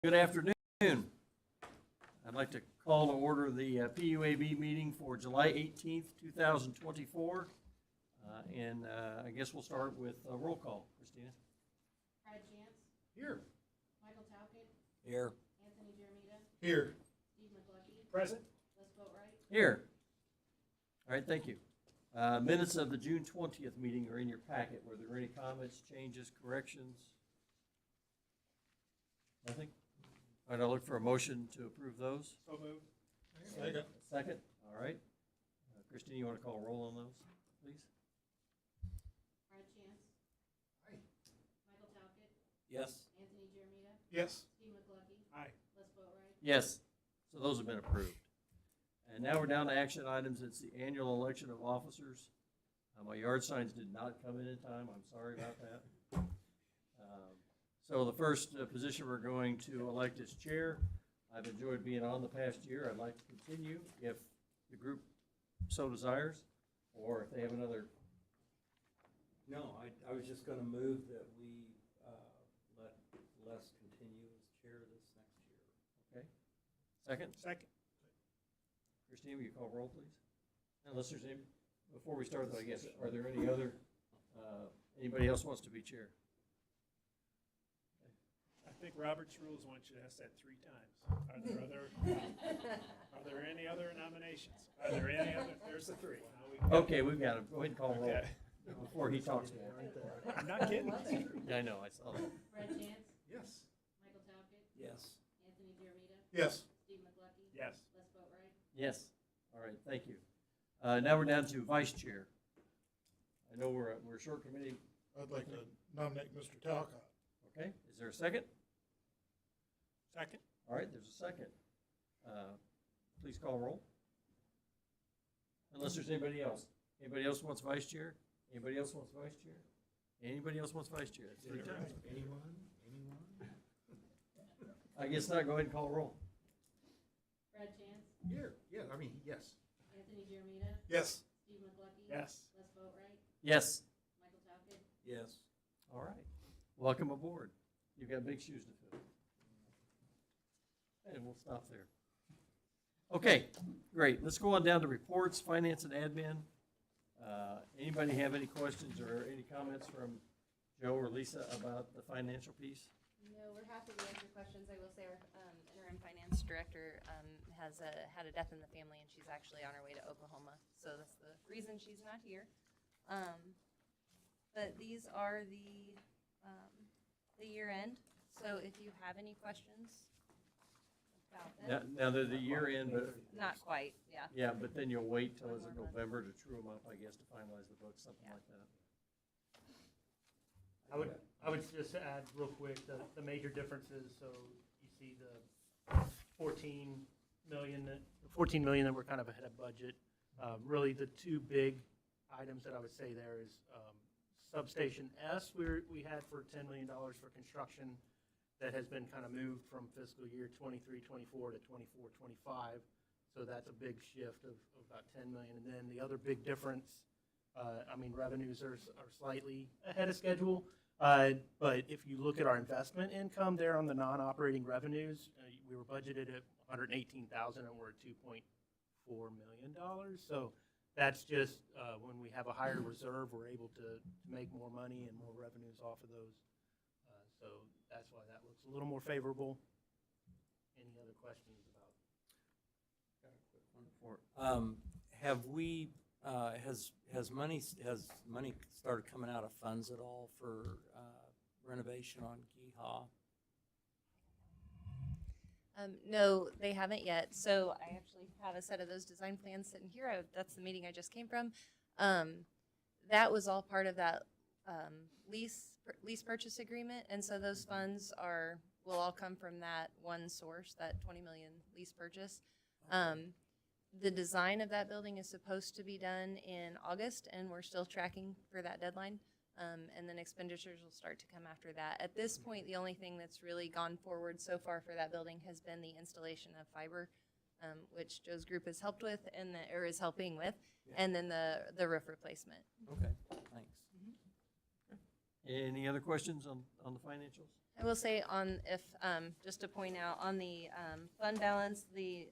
Good afternoon. I'd like to call to order the PUAB meeting for July 18th, 2024. I guess we'll start with a roll call. Christina? Brad Chance. Here. Michael Talcott. Here. Anthony Jeremita. Here. Steve McLuckie. Present. Les Boatright. Here. All right, thank you. Minutes of the June 20th meeting are in your packet. Were there any comments, changes, corrections? Nothing? All right, I'll look for a motion to approve those. So moved. Second? All right. Christine, you want to call a roll on those, please? Brad Chance. Aye. Michael Talcott. Yes. Anthony Jeremita. Yes. Steve McLuckie. Aye. Les Boatright. Yes. So those have been approved. And now we're down to action items. It's the annual election of officers. My yard signs did not come in time. I'm sorry about that. So the first position we're going to elect is chair. I've enjoyed being on the past year. I'd like to continue if the group so desires, or if they have another. No, I was just gonna move that we let Les continue as chair this next year. Okay. Second? Second. Christine, will you call roll, please? Unless there's any, before we start though, I guess, are there any other, anybody else wants to be chair? I think Robert's rules want you to ask that 3 times. Are there any other nominations? Are there any other? There's the 3. Okay, we've got him. Go ahead and call roll Okay. before he talks more. I'm not kidding. Yeah, I know, I saw that. Brad Chance. Yes. Michael Talcott. Yes. Anthony Jeremita. Yes. Steve McLuckie. Yes. Les Boatright. Yes. All right, thank you. Now we're down to vice chair. I know we're a short committee. I'd like to nominate Mr. Talcott. Okay, is there a second? Second. All right, there's a second. Please call roll. Unless there's anybody else. Anybody else wants vice chair? Anybody else wants vice chair? Anybody else wants vice chair? That's 3 times. Anyone? I guess not, go ahead and call roll. Brad Chance. Here, yeah, yes. Anthony Jeremita. Yes. Steve McLuckie. Yes. Les Boatright. Yes. Michael Talcott. Yes. All right. Welcome aboard. You've got big shoes to fill. And we'll stop there. Okay, great. Let's go on down to reports, finance and admin. Anybody have any questions or any comments from Joe or Lisa about the financial piece? No, we're happy to answer questions. I will say our interim finance director has had a death in the family, and she's actually on her way to Oklahoma. So that's the reason she's not here. But these are the year end. So if you have any questions about them, Now they're the year end, but not quite, yeah. yeah, but then you'll wait till is it November to true them up, I guess, to finalize the book, something Yeah. like that. I would just add real quick, the major differences, so you see the 14 million that we're kind of ahead of budget. Really, the 2 big items that I would say there is substation S, we had for $10 million for construction that has been kind of moved from fiscal year 23-24 to 24-25. So that's a big shift of about 10 million. And then the other big difference, revenues are slightly ahead of schedule. But if you look at our investment income there on the non-operating revenues, we were budgeted at 118,000 and we're at $2.4 million. So that's just when we have a higher reserve, we're able to make more money and more revenues off of those. So that's why that looks a little more favorable. Any other questions about? Have we, has money started coming out of funds at all for renovation on GEHA? No, they haven't yet. So I actually have a set of those design plans sitting here. That's the meeting I just came from. That was all part of that lease purchase agreement, and so those funds will all come from that one source, that 20 million lease purchase. The design of that building is supposed to be done in August, and we're still tracking for that deadline. And then expenditures will start to come after that. At this point, the only thing that's really gone forward so far for that building has been the installation of fiber, which Joe's group has helped with or is helping with, and then the roof replacement. Okay, thanks. Any other questions on the financials? I will say just to point out, on the fund balance, the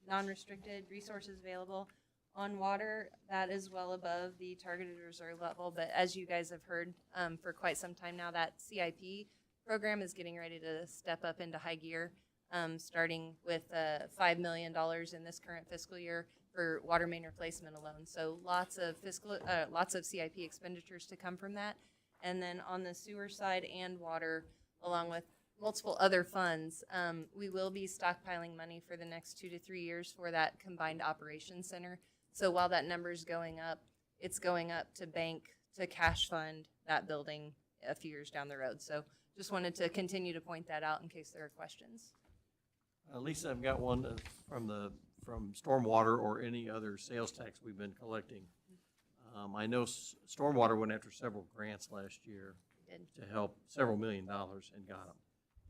non-restricted resources available on water, that is well above the targeted reserve level. But as you guys have heard for quite some time now, that CIP program is getting ready to step up into high gear, starting with $5 million in this current fiscal year for water main replacement alone. So lots of CIP expenditures to come from that. And then on the sewer side and water, along with multiple other funds, we will be stockpiling money for the next 2 to 3 years for that combined operations center. So while that number is going up, it's going up to cash fund that building a few years down the road. So just wanted to continue to point that out in case there are questions. Lisa, I've got one from stormwater or any other sales tax we've been collecting. I know stormwater went after several grants last year to help several $1 million and got them.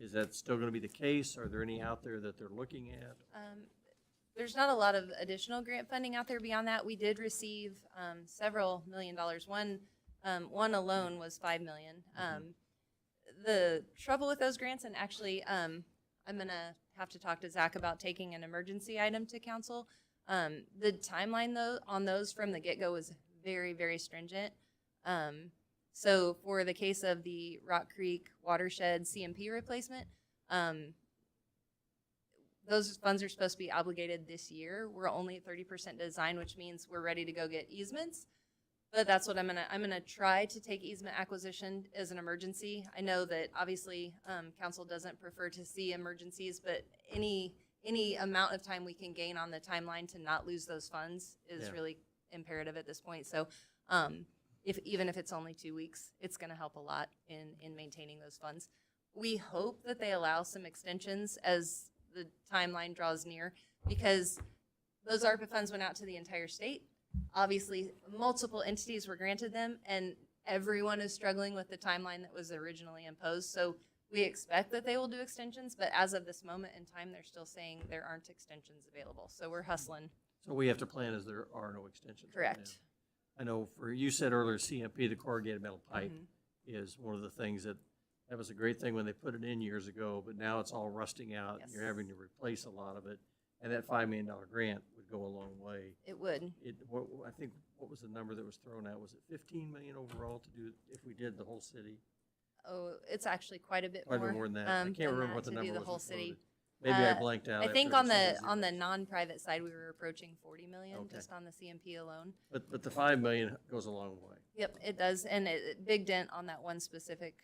Is that still going to be the case? Are there any out there that they're looking at? There's not a lot of additional grant funding out there beyond that. We did receive several $1 million. One alone was $5 million. The trouble with those grants, and actually I'm going to have to talk to Zach about taking an emergency item to council. The timeline though on those from the get-go was very, very stringent. So for the case of the Rock Creek watershed CMP replacement, those funds are supposed to be obligated this year. We're only at 30% design, which means we're ready to go get easements. But that's what I'm gonna try to take easement acquisition as an emergency. I know that obviously council doesn't prefer to see emergencies, but any amount of time we can gain on the timeline to not lose those funds is really imperative at this point. So even if it's only 2 weeks, it's gonna help a lot in maintaining those funds. We hope that they allow some extensions as the timeline draws near, because those ARPA funds went out to the entire state. Obviously, multiple entities were granted them, and everyone is struggling with the timeline that was originally imposed. So we expect that they will do extensions, but as of this moment in time, they're still saying there aren't extensions available. So we're hustling. So we have to plan as there are no extensions. right Correct. now. I know you said earlier, CMP, the corrugated metal pipe, is one of the things that was a great thing when they put it in years ago, but now it's all rusting out. Yes. You're having to replace a lot of it. And that $5 million grant would go a long way. It would. I think, what was the number that was thrown out? Was it 15 million overall to do, if we did the whole city? Oh, it's actually quite a bit Quite a more. bit more than that. I can't remember what the to number do the was. whole that city. floated. Maybe I blanked out. I think after on some of the these. non-private side, we were approaching 40 million Okay. just on the CMP alone. But the 5 million goes a long way. Yep, it does, and big dent on that one specific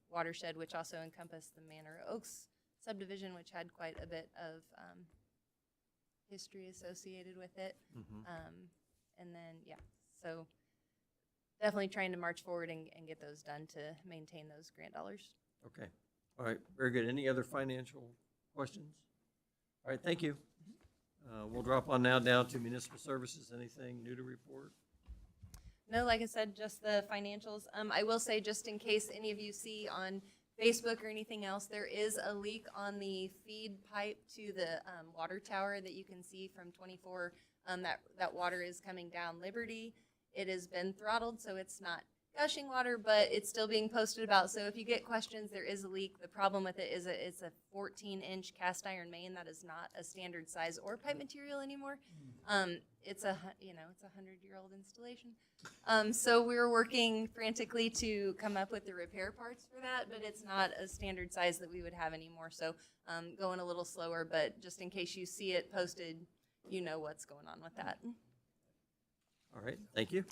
watershed, which also encompassed the Manor Oaks subdivision, which had quite a bit of history associated with it. And then, so definitely trying to march forward and get those done to maintain those grant dollars. Okay. All right. Very good. Any other financial questions? All right. Thank you. We'll drop on now down to municipal services. Anything new to report? No, like I said, just the financials. I will say, just in case any of you see on Facebook or anything else, there is a leak on the feed pipe to the water tower that you can see from 24. That water is coming down Liberty. It has been throttled, so it's not gushing water, but it's still being posted about. So if you get questions, there is a leak. The problem with it is that it's a 14-inch cast iron main that is not a standard size or pipe material anymore. It's a 100-year-old installation. So we're working frantically to come up with the repair parts for that, but it's not a standard size that we would have anymore. So going a little slower, but just in case you see it posted, you know what's going on with that. All right. Thank you.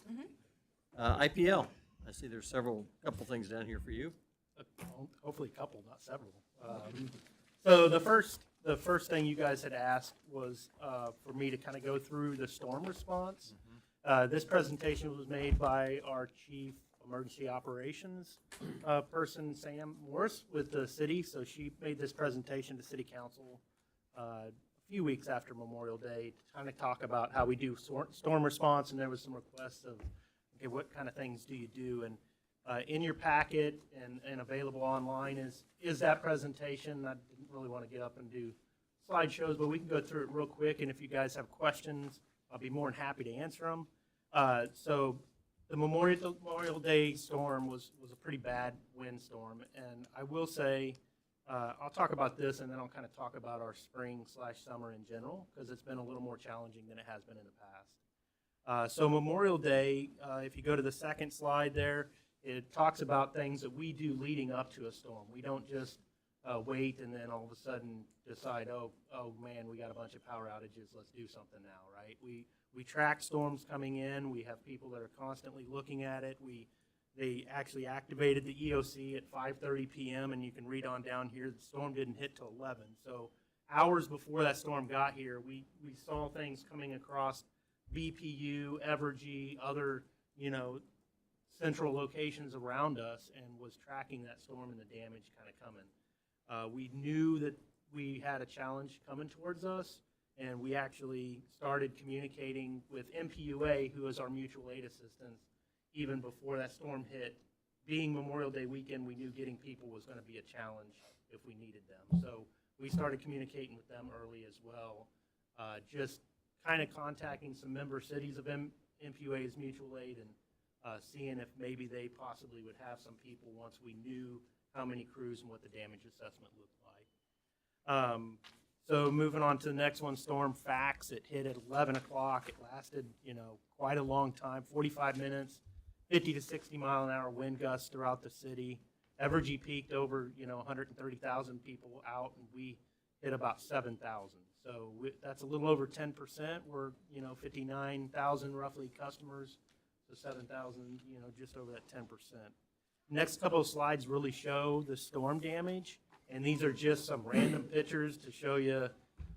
IPL. I see there's couple things down here for you. Hopefully a couple, not several. So the first thing you guys had asked was for me to kind of go through the storm response. This presentation was made by our Chief Emergency Operations person, Sam Morris, with the city. So she made this presentation to City Council a few weeks after Memorial Day to kind of talk about how we do storm response, and there was some requests of, okay, what kind of things do you do? And in your packet and available online is that presentation. I didn't really want to get up and do slideshows, but we can go through it real quick, and if you guys have questions, I'll be more than happy to answer them. So the Memorial Day storm was a pretty bad windstorm, and I will say, I'll talk about this and then I'll kind of talk about our spring/summer in general, because it's been a little more challenging than it has been in the past. So Memorial Day, if you go to the second slide there, it talks about things that we do leading up to a storm. We don't just wait and then all of a sudden decide, oh man, we got a bunch of power outages, let's do something now, right? We track storms coming in. We have people that are constantly looking at it. They actually activated the EOC at 5:30 p.m. and you can read on down here, the storm didn't hit till 11. So hours before that storm got here, we saw things coming across BPU, Evergy, other, central locations around us, and was tracking that storm and the damage kind of coming. We knew that we had a challenge coming towards us, and we actually started communicating with MPUA, who is our mutual aid assistance, even before that storm hit. Being Memorial Day weekend, we knew getting people was going to be a challenge if we needed them. So we started communicating with them early as well, just kind of contacting some member cities of MPUA's mutual aid and seeing if maybe they possibly would have some people once we knew how many crews and what the damage assessment looked like. So moving on to the next one, Storm Fax. It hit at 11 o'clock. It lasted, quite a long time, 45 minutes, 50 to 60 mile an hour wind gusts throughout the city. Evergy peaked over, 130,000 people out, and we hit about 7,000. So that's a little over 10%. We're, 59,000 roughly customers, so 7,000, just over that 10%. Next couple of slides really show the storm damage. And these are just some random pictures to show you.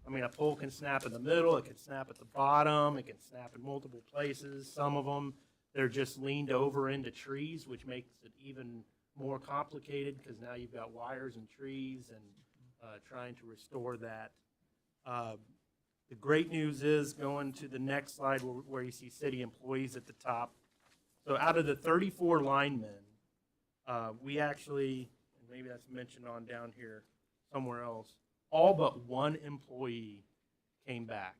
A pole can snap in the middle, it can snap at the bottom, it can snap in multiple places. Some of them, they're just leaned over into trees, which makes it even more complicated because now you've got wires and trees and trying to restore that. The great news is, going to the next slide where you see city employees at the top. So out of the 34 linemen, we actually, maybe that's mentioned on down here somewhere else, all but one employee came back.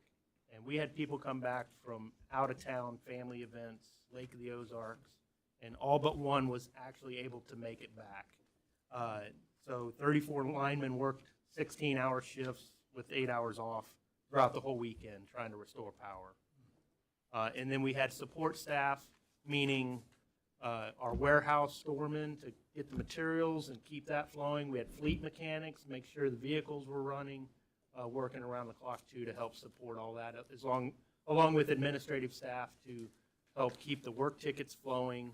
And we had people come back from out of town, family events, Lake of the Ozarks, and all but one was actually able to make it back. So 34 linemen worked 16-hour shifts with 8 hours off throughout the whole weekend trying to restore power. And then we had support staff, meaning our warehouse storemen to get the materials and keep that flowing. We had fleet mechanics, make sure the vehicles were running, working around the clock too to help support all that, along with administrative staff to help keep the work tickets flowing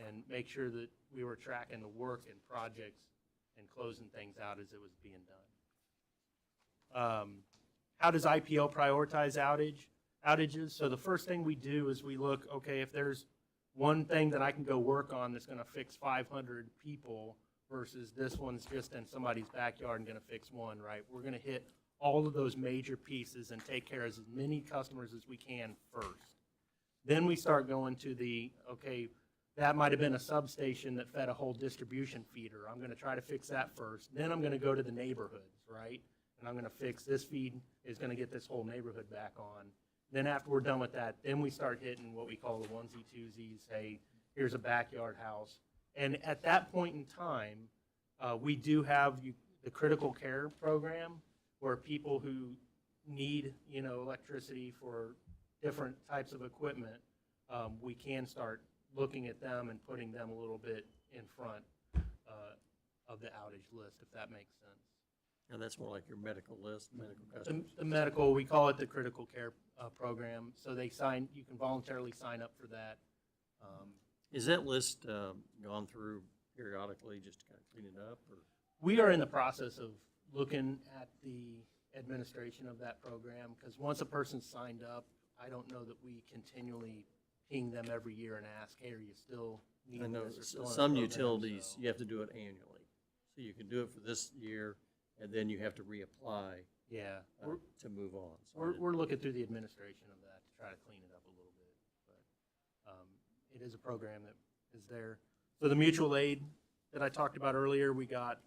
and make sure that we were tracking the work and projects and closing things out as it was being done. How does IPL prioritize outages? So the first thing we do is we look, okay, if there's one thing that I can go work on that's going to fix 500 people versus this one's just in somebody's backyard and going to fix one, right? We're going to hit all of those major pieces and take care of as many customers as we can first. Then we start going to okay, that might have been a substation that fed a whole distribution feeder. I'm going to try to fix that first. Then I'm going to go to the neighborhoods, right? And I'm going to fix this feed is going to get this whole neighborhood back on. Then after we're done with that, then we start hitting what we call the onesie twosies. Hey, here's a backyard house. And at that point in time, we do have the critical care program where people who need, electricity for different types of equipment, we can start looking at them and putting them a little bit in front of the outage list, if that makes sense. And that's more like your medical list, medical customers. The medical, we call it the critical care program. So you can voluntarily sign up for that. Is that list gone through periodically just to kind of clean it up? Or? We are in the process of looking at the administration of that program, because once a person's signed up, I don't know that we continually ping them every year and ask, hey, are you still I needing know this or still in the some program? utilities, So, you have to do it annually. So you can do it for this year, and then you have to reapply yeah, to move on. So we're looking through the administration of that to try to clean it up a little bit. But it is a program that is there. So the mutual aid that I talked about earlier, we got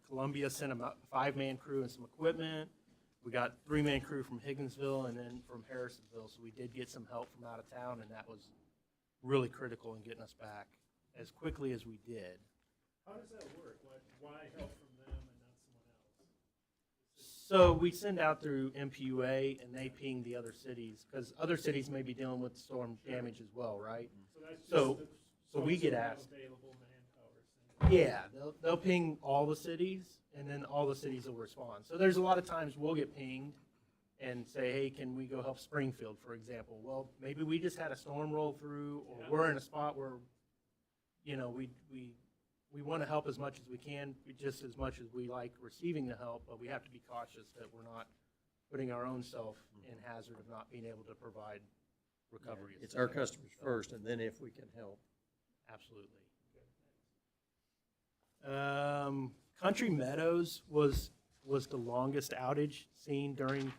Columbia sent a 5-man crew and some equipment. We got 3-man crew from Higginsville and then from Harrisonville. So we did get some help from out of town, and that was really critical in getting us back as quickly as we did. How does that work? Why help from them and not someone else? So we send out through MPUA and they ping the other cities, because other cities may be dealing with storm damage as well, right? So that's just So- the- so we get so-and-so asked. Available manpower. Yeah, they'll ping all the cities, and then all the cities will respond. So there's a lot of times we'll get pinged and say, hey, can we go help Springfield, for example? Well, maybe we just had a storm roll through, or Yeah. we're in a spot where, you know, we want to help as much as we can, just as much as we like receiving the help, but we have to be cautious that we're not putting our own self in hazard of not being able to provide recovery. It's our assistance. customers first, and then if we can help. Absolutely. Country Meadows was the longest outage seen during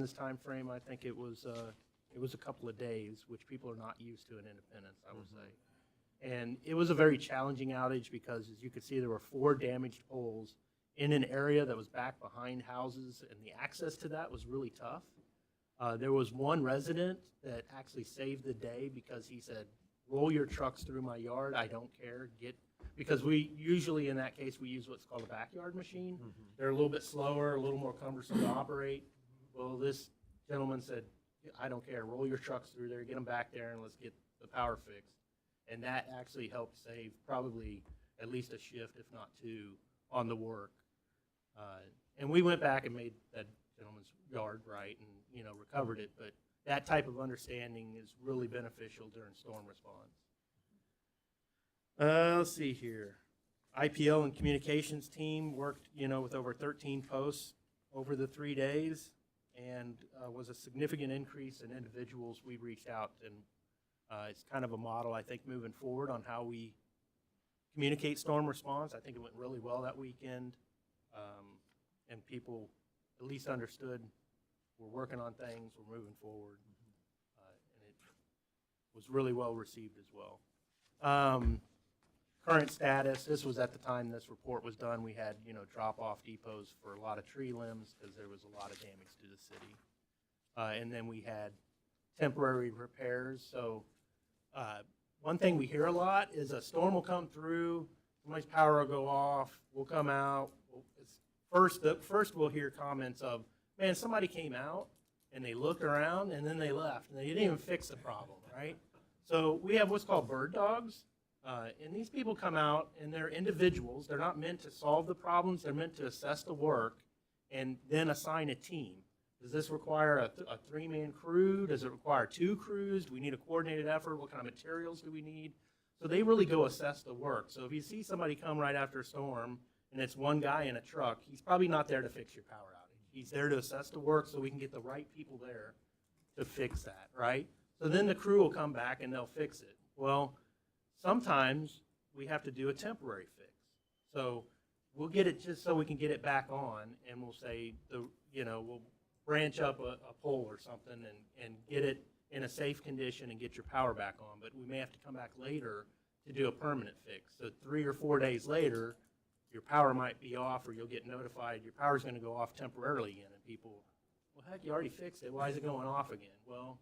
this time frame. I think it was a couple of days, which people are not used to in Independence, I would say. And it was a very challenging outage because, as you could see, there were 4 damaged poles in an area that was back behind houses, and the access to that was really tough. There was one resident that actually saved the day because he said, roll your trucks through my yard, I don't care, because we usually, in that case, we use what's called a backyard machine. They're a little bit slower, a little more cumbersome to operate. Well, this gentleman said, I don't care, roll your trucks through there, get them back there, and let's get the power fixed. And that actually helped save probably at least a shift, if not 2, on the work. And we went back and made that gentleman's yard right and, you know, recovered it. But that type of understanding is really beneficial during storm response. Let's see here. IPL and communications team worked, you know, with over 13 posts over the 3 days, and was a significant increase in individuals we reached out. And it's kind of a model, I think, moving forward on how we communicate storm response. I think it went really well that weekend, and people at least understood we're working on things, we're moving forward, and it was really well received as well. Current status, this was at the time this report was done, we had, you know, drop-off depots for a lot of tree limbs because there was a lot of damage to the city. And then we had temporary repairs. So one thing we hear a lot is a storm will come through, somebody's power will go off, we'll come out. First we'll hear comments of, man, somebody came out and they looked around and then they left and they didn't even fix the problem, right? So we have what's called bird dogs. And these people come out and they're individuals. They're not meant to solve the problems. They're meant to assess the work and then assign a team. Does this require a 3-man crew? Does it require 2 crews? Do we need a coordinated effort? What kind of materials do we need? So they really go assess the work. So if you see somebody come right after a storm and it's one guy in a truck, he's probably not there to fix your power outage. He's there to assess the work so we can get the right people there to fix that, right? So then the crew will come back and they'll fix it. Well, sometimes we have to do a temporary fix. So we'll get it just so we can get it back on, and we'll say, we'll branch up a pole or something and get it in a safe condition and get your power back on. But we may have to come back later to do a permanent fix. So 3 or 4 days later, your power might be off, or you'll get notified your power's going to go off temporarily again. And people, well, heck, you already fixed it. Why is it going off again? Well,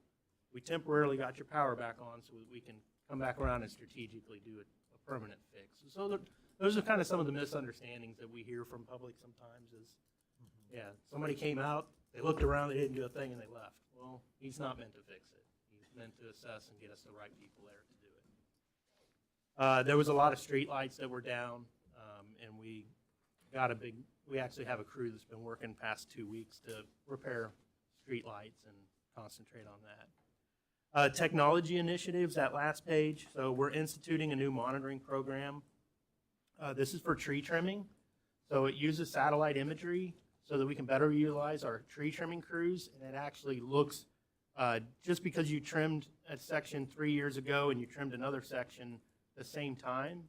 we temporarily got your power back on so we can come back around and strategically do a permanent fix. So those are kind of some of the misunderstandings that we hear from public sometimes is, yeah, somebody came out, they looked around, they didn't do a thing, and they left. Well, he's not meant to fix it. He's meant to assess and get us the right people there to do it. There was a lot of street lights that were down, and we actually have a crew that's been working the past 2 weeks to repair street lights and concentrate on that. Technology initiatives, that last page. So we're instituting a new monitoring program. This is for tree trimming. So it uses satellite imagery so that we can better utilize our tree trimming crews. And it actually looks, just because you trimmed a section 3 years ago and you trimmed another section the same time,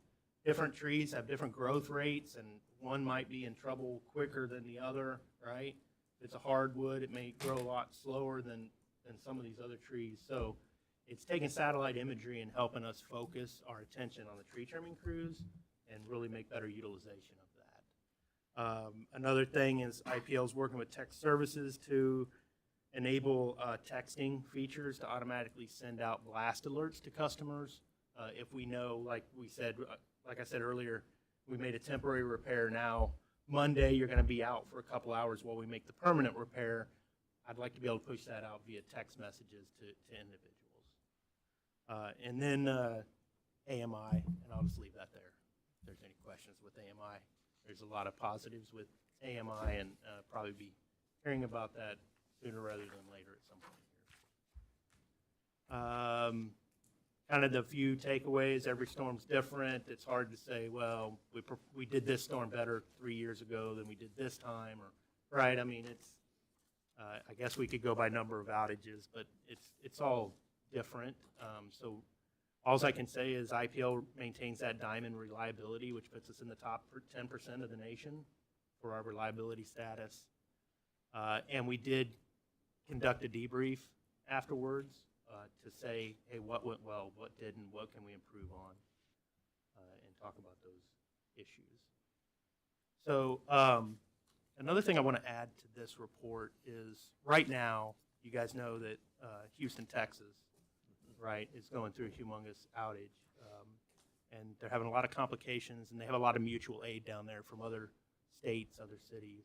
different trees have different growth rates, and one might be in trouble quicker than the other, right? If it's a hardwood, it may grow a lot slower than some of these other trees. So it's taking satellite imagery and helping us focus our attention on the tree trimming crews and really make better utilization of that. Another thing is IPL is working with tech services to enable texting features to automatically send out blast alerts to customers. If we know, like I said earlier, we made a temporary repair. Now, Monday, you're going to be out for a couple hours while we make the permanent repair. I'd like to be able to push that out via text messages to individuals. And then AMI, and I'll just leave that there. If there's any questions with AMI, there's a lot of positives with AMI, and probably be hearing about that sooner rather than later at some point here. Kind of the few takeaways, every storm's different. It's hard to say, well, we did this storm better 3 years ago than we did this time, or, right? I mean, it's, I guess we could go by number of outages, but it's all different. So all I can say is IPL maintains that diamond reliability, which puts us in the top 10% of the nation for our reliability status. And we did conduct a debrief afterwards to say, hey, what went well, what didn't, what can we improve on, and talk about those issues. So another thing I want to add to this report is right now, you guys know that Houston, Texas, right, is going through a humongous outage. And they're having a lot of complications, and they have a lot of mutual aid down there from other states, other cities.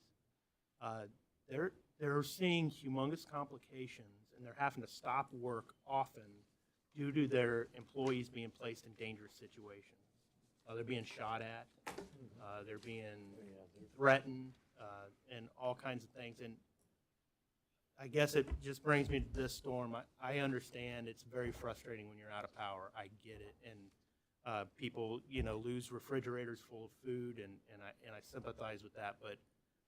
They're seeing humongous complications, and they're having to stop work often due to their employees being placed in dangerous situations. They're being shot at, they're being threatened, and all kinds of things. And I guess it just brings me to this storm. I understand it's very frustrating when you're out of power. I get it. And people, lose refrigerators full of food, and I sympathize with that. But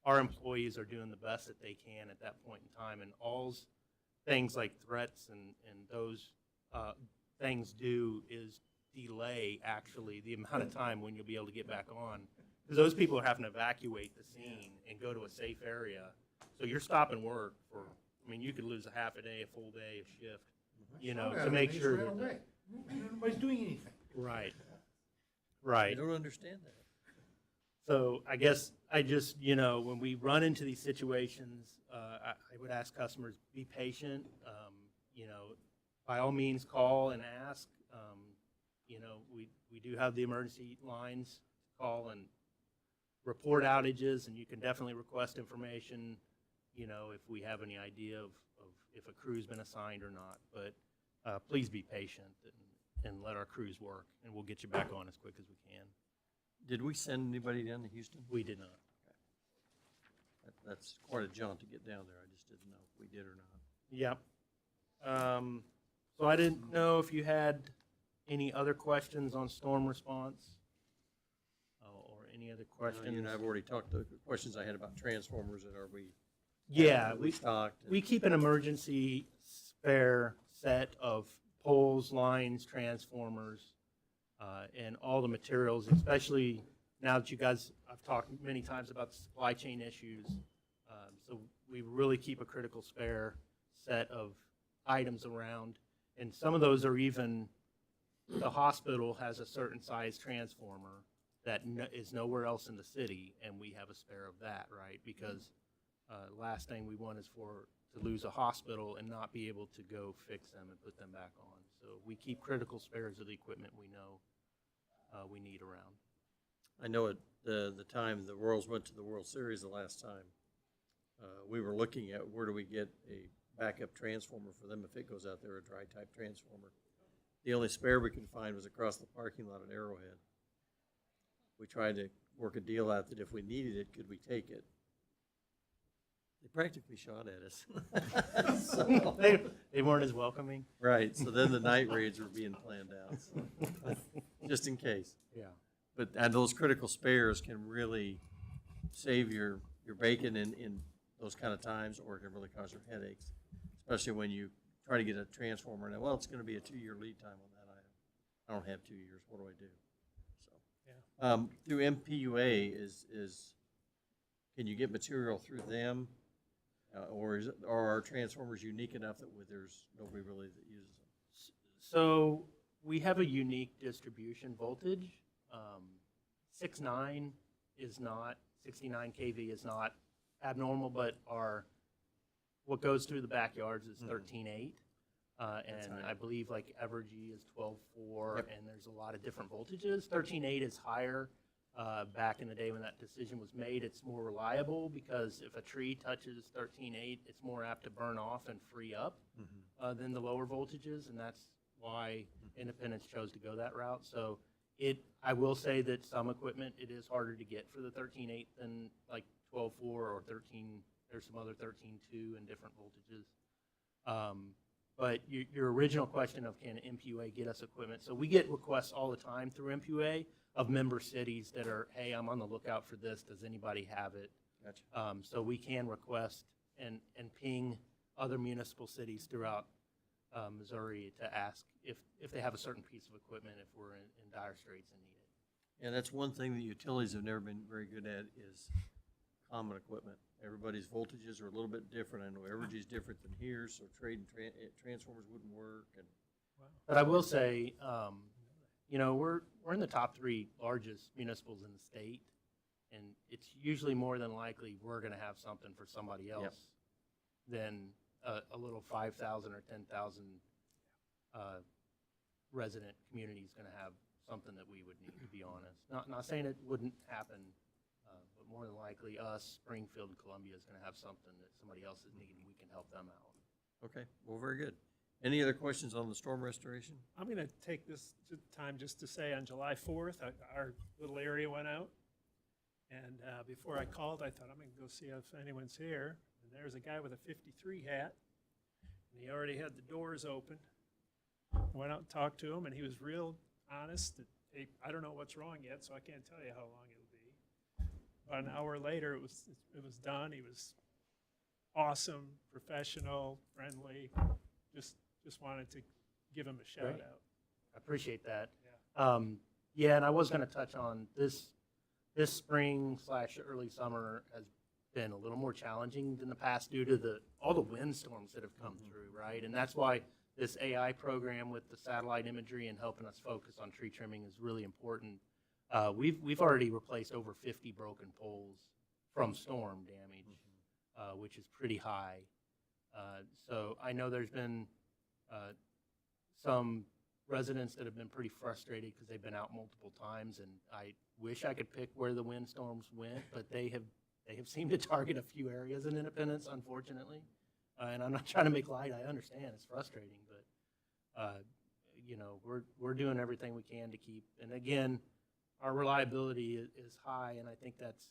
our employees are doing the best that they can at that point in time. And all things like threats and those things do is delay, actually, the amount of time when you'll be able to get back on. Because those people are having to evacuate the scene and go to a safe area. So you're stopping work for, you could lose a half a day, a full day, a shift, to make sure that. Nobody's doing anything. Right. I Right. don't understand that. So I guess I just, when we run into these situations, I would ask customers, be patient. By all means, call and ask. We do have the emergency lines to call and report outages, and you can definitely request information, if we have any idea of if a crew's been assigned or not. But please be patient and let our crews work, and we'll get you back on as quick as we can. Did we send anybody down to Houston? We did not. That's quite a jaunt to get down there. I just didn't know if we did or not. Yep. So I didn't know if you had any other questions on storm response or any other questions. You and I have already talked, the questions I had about transformers, and are we? Yeah, we stocked? we keep an emergency spare set of poles, lines, transformers, and all the materials, especially now that you guys, I've talked many times about the supply chain issues. So we really keep a critical spare set of items around. And some of those are even, the hospital has a certain size transformer that is nowhere else in the city, and we have a spare of that, right? Because last thing we want is to lose a hospital and not be able to go fix them and put them back on. So we keep critical spares of the equipment we know we need around. I know at the time the Royals went to the World Series the last time, we were looking at where do we get a backup transformer for them if it goes out there, a dry type transformer. The only spare we could find was across the parking lot at Arrowhead. We tried to work a deal out that if we needed it, could we take it? They practically shot at us. So, They weren't as welcoming. right, so then the night raids were being planned out, so, just in case. Yeah. But and those critical spares can really save your bacon in those kind of times, or it can really cause your headaches, especially when you try to get a transformer. And well, it's going to be a 2-year lead time on that item. I don't have 2 years. What do I do? So through MPUA is can you get material through them, or are our transformers unique enough that there's nobody really that uses them? So we have a unique distribution voltage. 6.9 is not, 69 kV is not abnormal, but our what goes through the backyards is Mhm. 13.8. That's And high. I believe like Evergy is 12.4, Yep. and there's a lot of different voltages. 13.8 is higher. Back in the day when that decision was made, it's more reliable because if a tree touches 13.8, it's more apt to burn off and free up than the lower voltages, and that's why Independence chose to go that route. So I will say that some equipment, it is harder to get for the 13.8 than like 12.4 or 13, there's some other 13.2 and different voltages. But your original question of can MPUA get us equipment? So we get requests all the time through MPUA of member cities that are, hey, I'm on the lookout for this. Does anybody have it? Gotcha. So we can request and ping other municipal cities throughout Missouri to ask if they have a certain piece of equipment, if we're in dire straits and need it. And that's one thing that utilities have never been very good at is common equipment. Everybody's voltages are a little bit different. I know Evergy's different than here, so transformers wouldn't work. And But I will say, you know, we're in the top 3 largest municipals in the state, and it's usually more than likely we're going to have something for somebody else than a little 5,000 or 10,000 resident community is going to have something that we would need, to be honest. Not saying it wouldn't happen, but more than likely us, Springfield and Columbia is going to have something that somebody else is needing. We can help them out. okay, well, very good. Any other questions on the storm restoration? I'm gonna take this time just to say on July 4th, our little area went out. And before I called, I thought I'm gonna go see if anyone's here. And there's a guy with a 53 hat, and he already had the doors open. Went out and talked to him, and he was real honest that, hey, I don't know what's wrong yet, so I can't tell you how long it'll be. About an hour later, it was done. He was awesome, professional, friendly. Just wanted to give him a shout Great. out. I appreciate that. Yeah. Yeah, and I was going to touch on this spring/early summer has been a little more challenging than the past due to all the windstorms that have come through, right? And that's why this AI program with the satellite imagery and helping us focus on tree trimming is really important. We've already replaced over 50 broken poles from storm damage, which is pretty high. So I know there's been some residents that have been pretty frustrated because they've been out multiple times, and I wish I could pick where the windstorms went, but they have seemed to target a few areas in Independence, unfortunately. And I'm not trying to make light. I understand it's frustrating, but you know, we're doing everything we can to keep. And again, our reliability is high, and I think that's,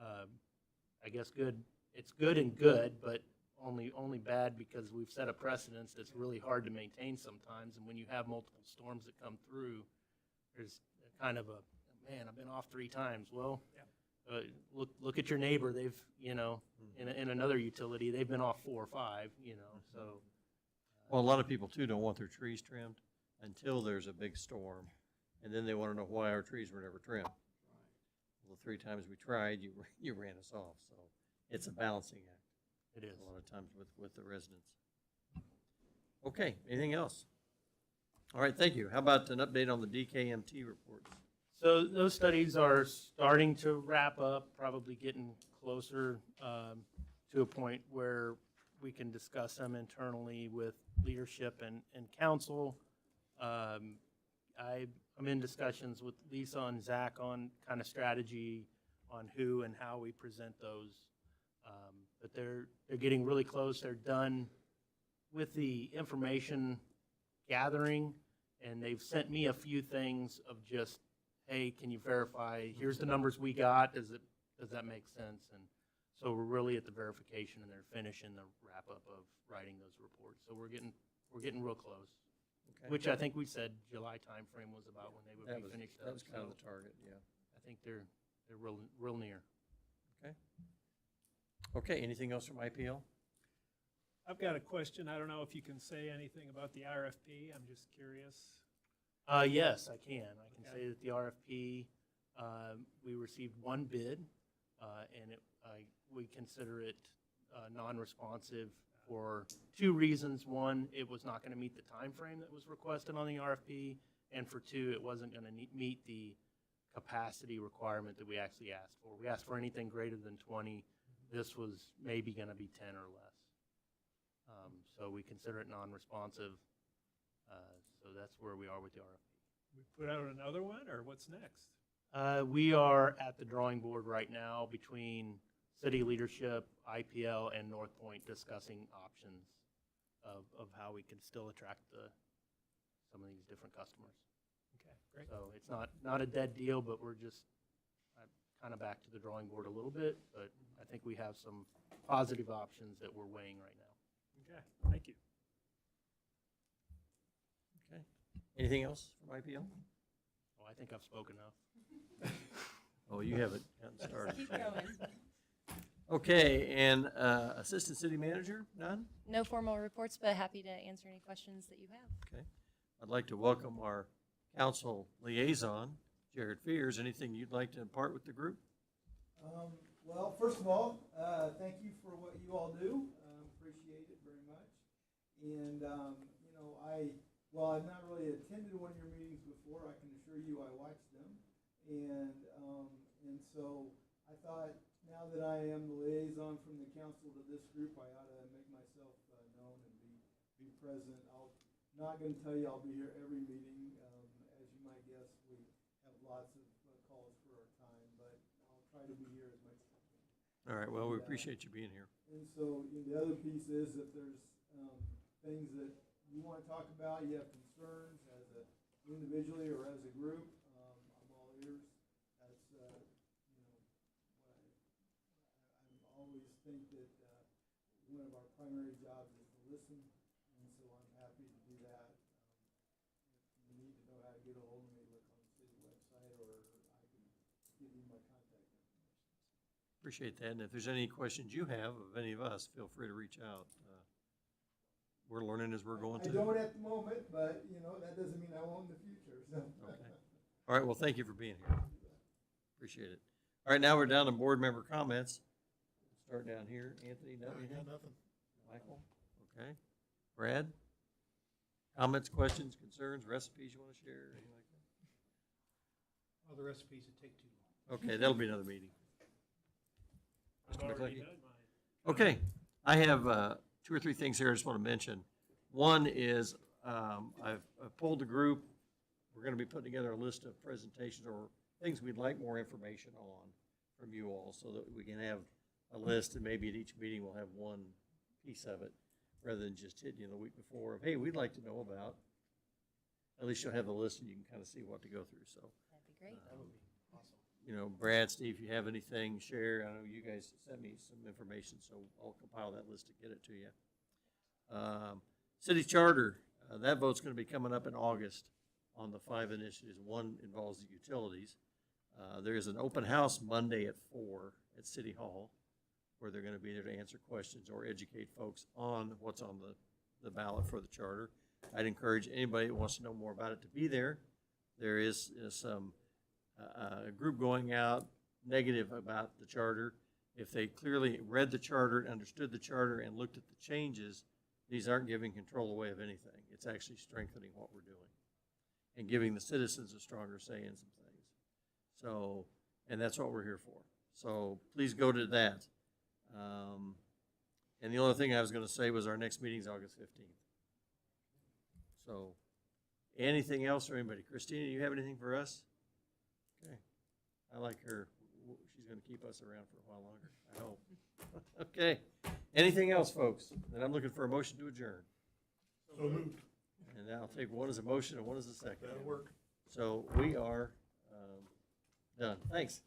I guess, good. It's good and good, but only bad because we've set a precedence that's really hard to maintain sometimes. And when you have multiple storms that come through, there's kind of man, I've been off 3 times. Well, look at your neighbor. They've, you know, in another utility, they've been off 4 or 5, you know, so. Well, a lot of people too don't want their trees trimmed until there's a big storm, and then they want to know why our trees were never trimmed. Well, the 3 times we tried, you ran us off, so it's a balancing act. It is. A lot of times with the residents. Okay, anything else? All right, thank you. How about an update on the DKMT reports? So those studies are starting to wrap up, probably getting closer to a point where we can discuss them internally with leadership and council. I'm in discussions with Lisa and Zach on kind of strategy on who and how we present those. But they're getting really close. They're done with the information gathering, and they've sent me a few things of just, hey, can you verify? Here's the numbers we got. Does that make sense? And so we're really at the verification, and they're finishing the wrap up of writing those reports. So we're getting real close. Okay. Which I think we said July timeframe was about when they would be finished up. That was kind of So the target, yeah. I think they're real near. Okay, anything else from IPL? I've got a question. I don't know if you can say anything about the RFP. I'm just curious. Yes, I can. I can Okay. say that the RFP, we received 1 bid, and we consider it non-responsive for 2 reasons. 1, it was not going to meet the time frame that was requested on the RFP, and for 2, it wasn't going to meet the capacity requirement that we actually asked for. We asked for anything greater than 20. This was maybe going to be 10 or less. So we consider it non-responsive. So that's where we are with the RFP. We put out another one, or what's next? We are at the drawing board right now between city leadership, IPL, and North Point discussing options of how we can still attract some of these different customers. Okay, great. So it's not a dead deal, but we're just kind of back to the drawing board a little bit, but I think we have some positive options that we're weighing right now. Okay, thank you. Okay. Anything else from IPL? Oh, I think I've spoken enough. Oh, you haven't gotten started. Keep going. Okay, and Assistant City Manager, none? No formal reports, but happy to answer any questions that you have. Okay. I'd like to welcome our council liaison, Jared Fears. Anything you'd like to impart with the group? Well, first of all, thank you for what you all do. Appreciate it very much. And, you know, while I've not really attended one of your meetings before, I can assure you I watched them. And so I thought, now that I am the liaison from the council to this group, I ought to make myself known and be present. Not going to tell you I'll be here every meeting. As you might guess, we have lots of calls for our time, but I'll try to be here as much as I can. All right, well, we appreciate you being here. And so the other piece is if there's things that you want to talk about, you have concerns as a individually or as a group, I'm all ears. That's you know, I always think that one of our primary jobs is to listen, and so I'm happy to do that. If you need to know how to get a hold of me, look on the city website, or I can give you my contact information. Appreciate that. And if there's any questions you have of any of us, feel free to reach out. We're learning as we're going I to. don't at the moment, but you know that doesn't mean I won't in the future. So. Okay. All right, well, thank you for being here. Appreciate it. All right, now we're down to board member comments. Start down here. Anthony, nothing? Nothing. Michael? Okay. Brad? Comments, questions, concerns, recipes you want to share, anything like that? All the recipes would take too long. Okay, that'll be another meeting. I've Mr. already McCluskey? done mine. Okay, I have 2 or 3 things here I just want to mention. One is I've pulled the group. We're going to be putting together a list of presentations or things we'd like more information on from you all so that we can have a list, and maybe at each meeting we'll have one piece of it rather than just hitting you the week before of, hey, we'd like to know about. At least you'll have the list and you can kind of see what to go through. So, That'd be great. That would be awesome. you know, Brad, Steve, if you have anything, share. I know you guys sent me some information, so I'll compile that list and get it to you. City charter, that vote's going to be coming up in August on the 5 initiatives. One involves the utilities. There is an open house Monday at 4 at City Hall where they're going to be there to answer questions or educate folks on what's on the ballot for the charter. I'd encourage anybody that wants to know more about it to be there. There is some a group going out negative about the charter. If they clearly read the charter and understood the charter and looked at the changes, these aren't giving control away of anything. It's actually strengthening what we're doing and giving the citizens a stronger say in some things. So, and that's what we're here for. So please go to that. And the only thing I was going to say was our next meeting is August 15th. So anything else or anybody? Christina, you have anything for us? Okay. I like her. She's going to keep us around for a while longer, I hope. Okay. Anything else, folks? Then I'm looking for a motion to adjourn. So moved. And I'll take one as a motion and one as a second. That'll work. So we are done. Thanks.